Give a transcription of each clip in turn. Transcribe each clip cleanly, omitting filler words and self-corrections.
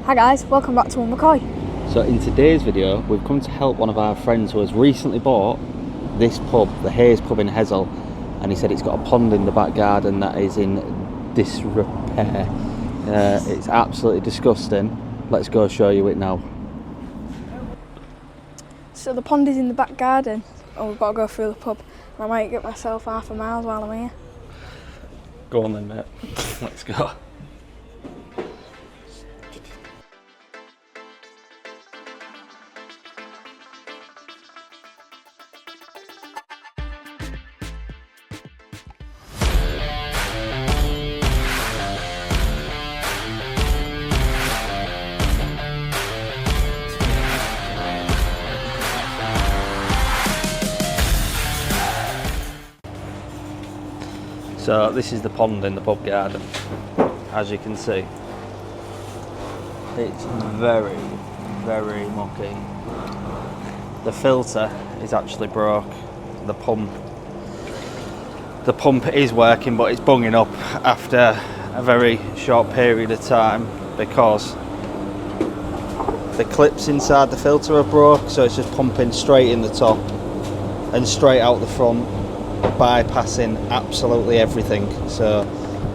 Hi guys, welcome back to Humber Koi. So in today's video, we've come to help one of our friends who has recently bought this pub, the Hayes pub in Hessel, and he said it's got a pond in the back garden that is in disrepair. It's absolutely disgusting. Let's go show you it now. So the pond is in the back garden. Oh, we've got to go through the pub. I might get myself half a mile while I'm here. Go on then, mate. Let's go. So this is the pond in the pub garden. As you can see, it's very, very mucky. The filter is actually broke. The pump is working, but it's bunging up after a very short period of time because the clips inside the filter are broke, so it's just pumping straight in the top and straight out the front, bypassing absolutely everything. So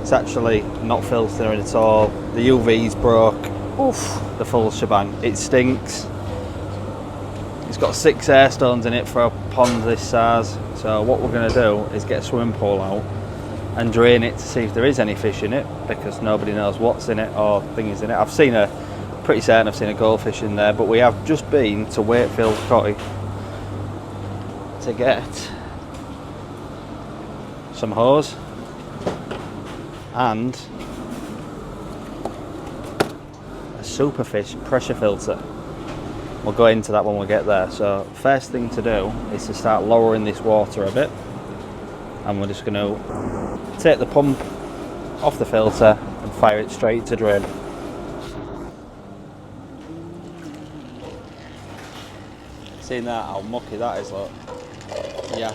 it's actually not filtering at all. The UV's broke. Oof, the full shebang. It stinks. It's got 6 air stones in it for a pond this size. So what we're going to do is get a swimming pool out and drain it to see if there is any fish in it, because nobody knows what's in it or things in it. Pretty certain I've seen a goldfish in there, but we have just been to Wakefield Koi to get some hose and a superfish pressure filter. We'll go into that when we get there. So first thing to do is to start lowering this water a bit, and we're just going to take the pump off the filter and fire it straight to drain. Seeing that, how mucky that is, look. Yeah.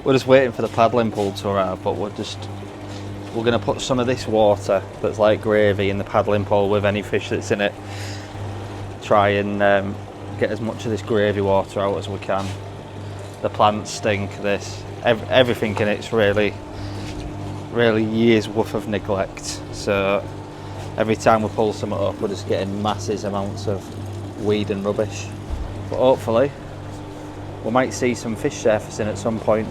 We're just waiting for the paddling pool to arrive, but we're going to put some of this water that's like gravy in the paddling pool with any fish that's in it. Try and get as much of this gravy water out as we can. The plants stink. Everything in it's really years worth of neglect. So every time we pull some up, we're just getting massive amounts of weed and rubbish. But hopefully we might see some fish surfacing at some point.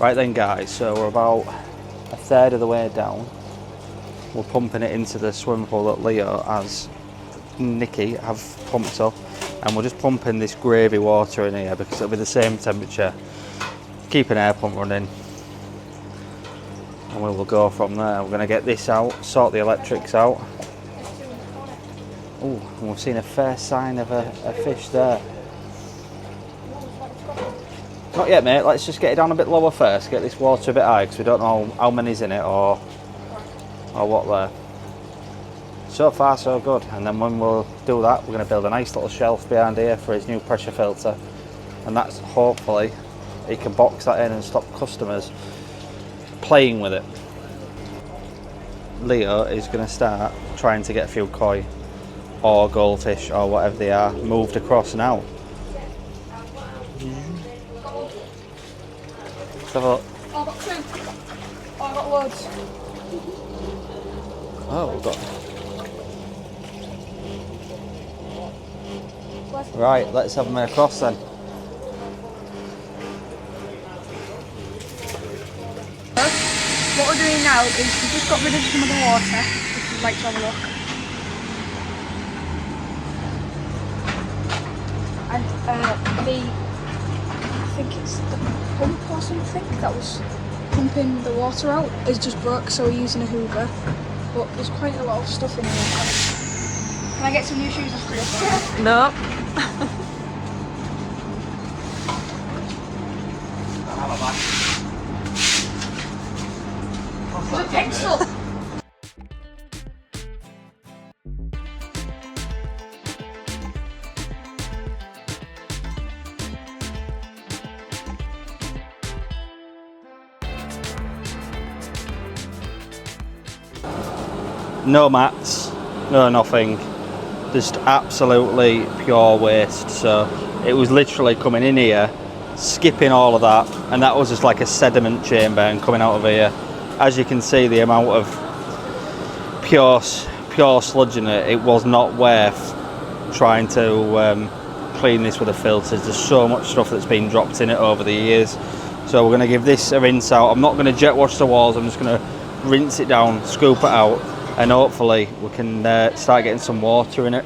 Right then guys, so we're about a third of the way down. We're pumping it into the swimming pool that Leo as Nikki have pumped up, and we're just pumping this gravy water in here because it'll be the same temperature. Keep an air pump running and we will go from there. We're going to get this out, sort the electrics out. Oh, and we've seen a fair sign of a fish there. Not yet, mate. Let's just get it down a bit lower first, get this water a bit high, because we don't know how many's in it or what there. So far so good, and then when we'll do that, we're going to build a nice little shelf behind here for his new pressure filter, and that's hopefully he can box that in and stop customers playing with it. Leo is going to start trying to get a few koi or goldfish or whatever they are moved across now. Let's have a look. Oh, I've got 2. Oh, I've got loads. Oh, we've got... Right, let's have them across then. What we're doing now is we just got rid of some of the water, if you'd like to have a look. And I think it's the pump or something that was pumping the water out is just broke, so we're using a hoover. But there's quite a lot of stuff in here. Can I get some new shoes after this? No. No mats, no nothing, just absolutely pure waste. So it was literally coming in here, skipping all of that, and that was just like a sediment chamber and coming out of here. As you can see, the amount of pure sludge in it, it was not worth trying to clean this with a filter. There's so much stuff that's been dropped in it over the years. So we're going to give this a rinse out. I'm not going to jet wash the walls, I'm just going to rinse it down, scoop it out, and hopefully we can start getting some water in it.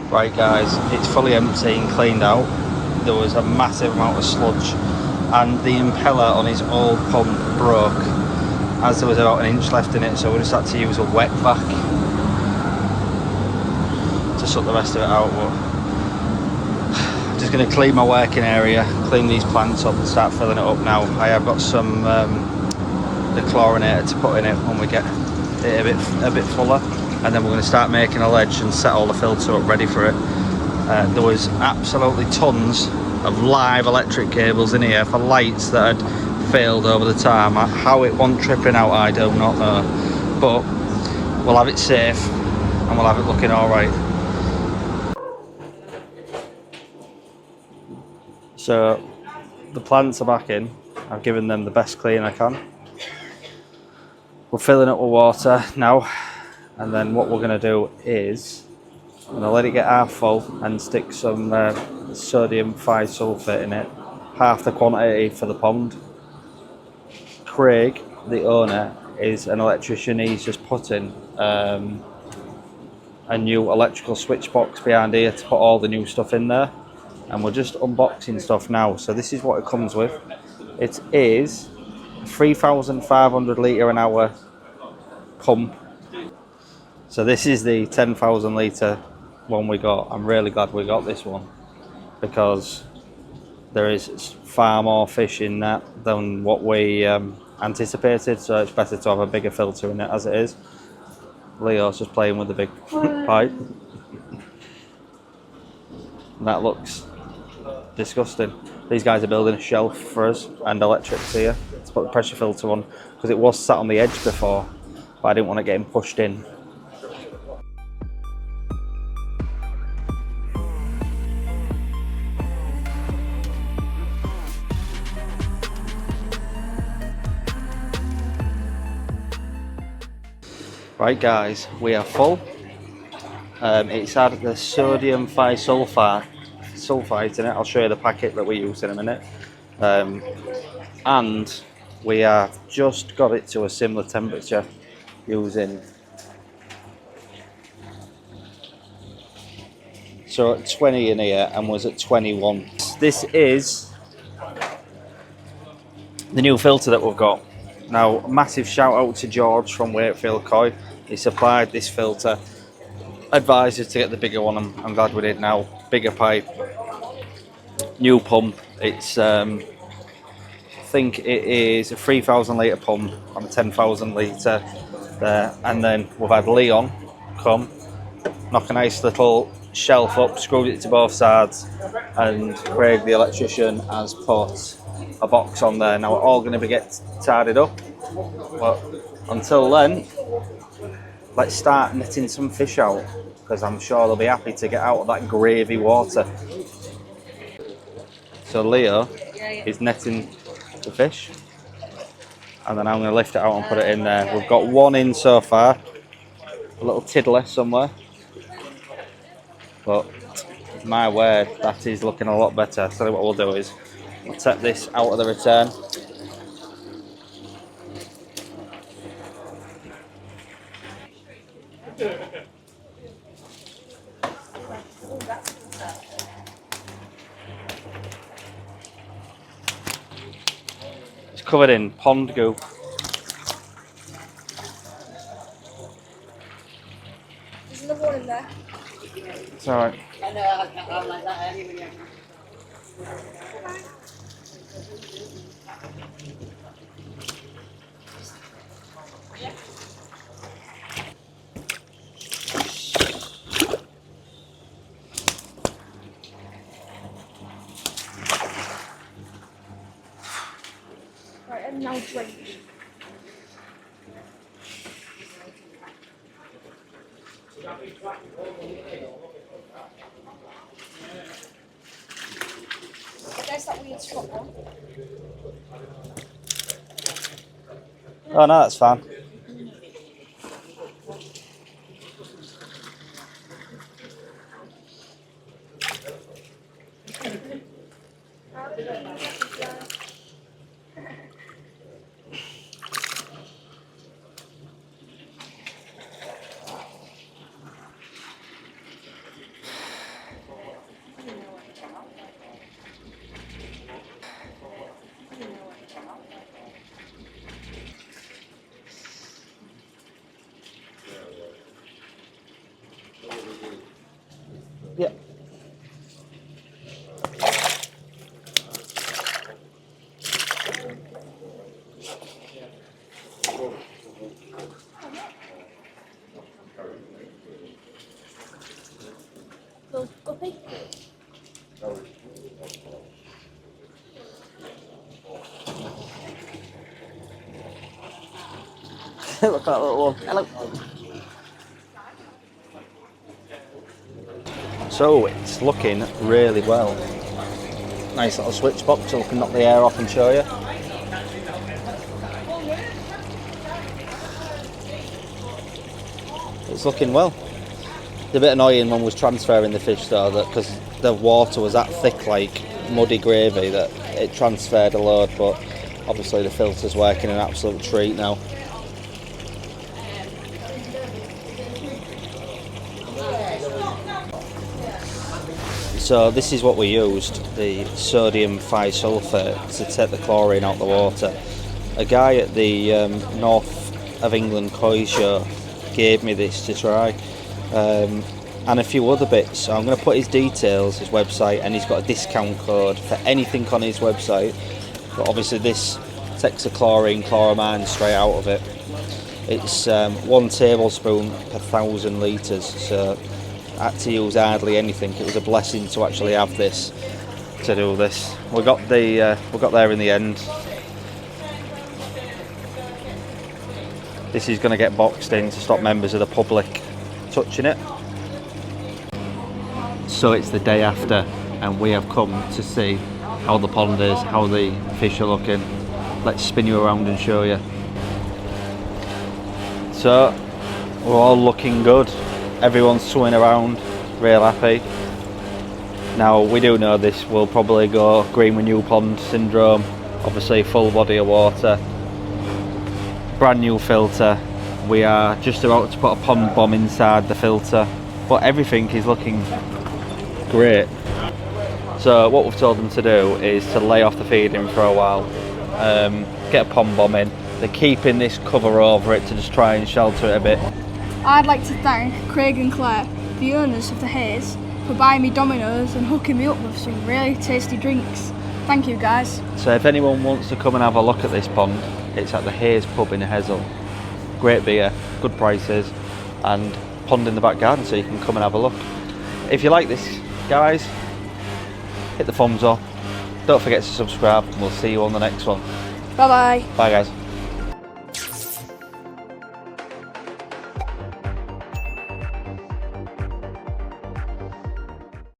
Right guys, it's fully empty and cleaned out. There was a massive amount of sludge and the impeller on his old pump broke as there was about an inch left in it, so we just had to use a wet vac to suck the rest of it out. But I'm just going to clean my working area, clean these plants up and start filling it up now. I have got some the chlorinator to put in it when we get it a bit fuller. And then we're going to start making a ledge and set all the filter up ready for it. There was absolutely tons of live electric cables in here for lights that had failed over the time. How it wasn't tripping out, I do not know. But we'll have it safe and we'll have it looking alright. So the plants are back in. I've given them the best clean I can. We're filling up with water now. And then what we're going to do is I'm going to let it get half full and stick some sodium thiosulfate in it, half the quantity for the pond. Craig, the owner, is an electrician. He's just put in a new electrical switch box behind here to put all the new stuff in there. And we're just unboxing stuff now. So this is what it comes with. It is a 3,500 litre an hour pump. So this is the 10,000 litre one we got. I'm really glad we got this one because there is far more fish in that than what we anticipated, so it's better to have a bigger filter in it as it is. Leo's just playing with the big pipe. That looks disgusting. These guys are building a shelf for us and electrics here to put the pressure filter on because it was sat on the edge before, but I didn't want it getting pushed in. Right guys, we are full. It's had the sodium thiosulfate in it. I'll show you the packet that we use in a minute. And we have just got it to a similar temperature using. So at 20 in here and was at 21. This is the new filter that we've got. Now, a massive shout out to George from Wakefield Koi. He supplied this filter. Advised us to get the bigger one. I'm glad we did now. Bigger pipe, new pump. It's I think it is a 3,000 litre pump on a 10,000 litre there. And then we've had Leon come, knock a nice little shelf up, screwed it to both sides, and Craig the electrician has put a box on there. Now we're all going to get tidied up, but until then let's start netting some fish out because I'm sure they'll be happy to get out of that gravy water. So Leo is netting the fish and then I'm going to lift it out and put it in there. We've got one in so far, a little tiddler somewhere, but my word, that is looking a lot better. So what we'll do is we'll take this out of the return. It's covered in pond goop. There's another one in there. It's alright. Right, and now drink. There's that weird spot one. Oh no, that's fine. Yep. Little guppy. Look at that little one. Hello. So it's looking really well. Nice little switch box so we can knock the air off and show you. It's looking well. It's a bit annoying when we was transferring the fish though, that because the water was that thick, like muddy gravy, that it transferred a load, but obviously the filter's working an absolute treat now. So this is what we used, the sodium thiosulfate, to take the chlorine out of the water. A guy at the North of England Koi show gave me this to try, and a few other bits. So I'm going to put his details, his website, and he's got a discount code for anything on his website. But obviously this takes the chloramine straight out of it. It's 1 tablespoon per 1,000 litres, so I had to use hardly anything. It was a blessing to actually have this, to do this. We got there in the end. This is going to get boxed in to stop members of the public touching it. So it's the day after, and we have come to see how the pond is, how the fish are looking. Let's spin you around and show you. So we're all looking good. Everyone's swimming around, real happy. Now we do know this will probably go green with new pond syndrome. Obviously full body of water, brand new filter. We are just about to put a pond bomb inside the filter, but everything is looking great. So what we've told them to do is to lay off the feeding for a while, get a pond bomb in. They're keeping this cover over it to just try and shelter it a bit. I'd like to thank Craig and Claire, the owners of the Haze, for buying me Dominoes and hooking me up with some really tasty drinks. Thank you guys. So if anyone wants to come and have a look at this pond, it's at the Haze pub in Hessel. Great beer, good prices, and pond in the back garden, so you can come and have a look. If you like this, guys, hit the thumbs up. Don't forget to subscribe, and we'll see you on the next one. Bye bye. Bye guys.